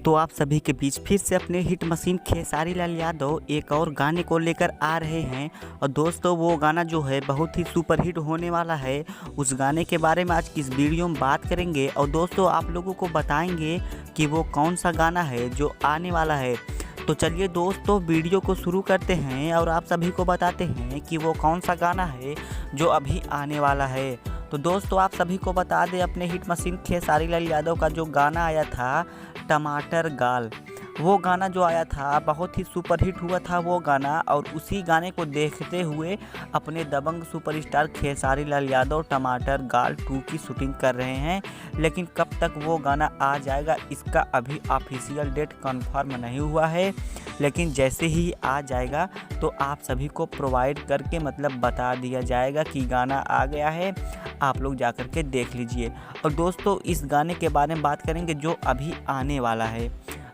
दोस्तों आप सभी के बीच फिर से अपने हिट मशीन खेसारी लाल यादव एक और गाने को लेकर आ रहे हैं। और दोस्तों वो गाना जो है बहुत ही सुपर हिट होने वाला है। उस गाने के बारे में आज की इस वीडियो में बात करेंगे और दोस्तों आप लोगों को बताएंगे कि वो कौन सा गाना है जो आने वाला है। तो चलिए दोस्तों वीडियो को शुरू करते हैं और आप सभी को बताते हैं कि वो कौन सा गाना है जो अभी आने वाला है। तो दोस्तों आप सभी को बता दें अपने हिट मशीन खेसारी लाल यादव का जो गाना आया था टमाटर गाल, वो गाना जो आया था बहुत ही सुपर हिट हुआ था वो गाना। और उसी गाने को देखते हुए अपने दबंग सुपरस्टार खेसारी लाल यादव टमाटर गाल 2 की शूटिंग कर रहे हैं। लेकिन कब तक वो गाना आ जाएगा इसका अभी ऑफिशियल डेट कंफर्म नहीं हुआ है, लेकिन जैसे ही आ जाएगा तो आप सभी को प्रोवाइड करके मतलब बता दिया जाएगा कि गाना आ गया है, आप लोग जाकर के देख लीजिए। और दोस्तों इस गाने के बारे में बात करेंगे जो अभी आने वाला है।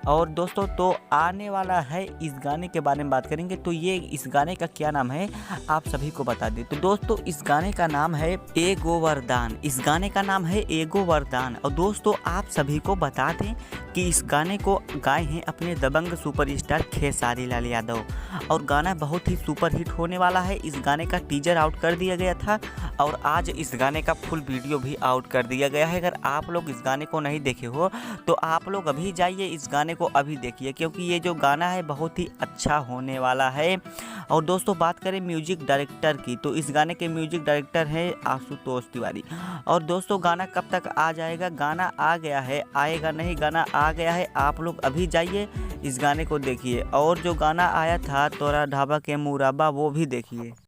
और दोस्तों तो आने वाला है इस गाने के बारे में बात करेंगे। तो ये इस गाने का क्या नाम है आप सभी को बता दें। तो दोस्तों इस गाने का नाम है एगो वरदान। इस गाने का नाम है एगो वरदान। और दोस्तों आप सभी को बता दें कि इस गाने को गाए हैं अपने दबंग सुपरस्टार खेसारी लाल यादव। और गाना बहुत ही सुपर हिट होने वाला है। इस गाने का टीजर आउट कर दिया गया था और आज इस गाने का फुल वीडियो भी आउट कर दिया गया है। अगर आप लोग इस गाने को नहीं देखे हो तो आप लोग अभी जाइए इस गाने को अभी देखिए, क्योंकि ये जो गाना है बहुत ही अच्छा होने वाला है। और दोस्तों बात करें म्यूजिक डायरेक्टर की, तो इस गाने के म्यूजिक डायरेक्टर है आशुतोष तिवारी। और दोस्तों गाना कब तक आ जाएगा, गाना आ गया है, आएगा नहीं, गाना आ गया है। आप लोग अभी जाइए इस गाने को देखिए। और जो गाना आया था तोरा ढाबा के मुराबा वो भी देखिए।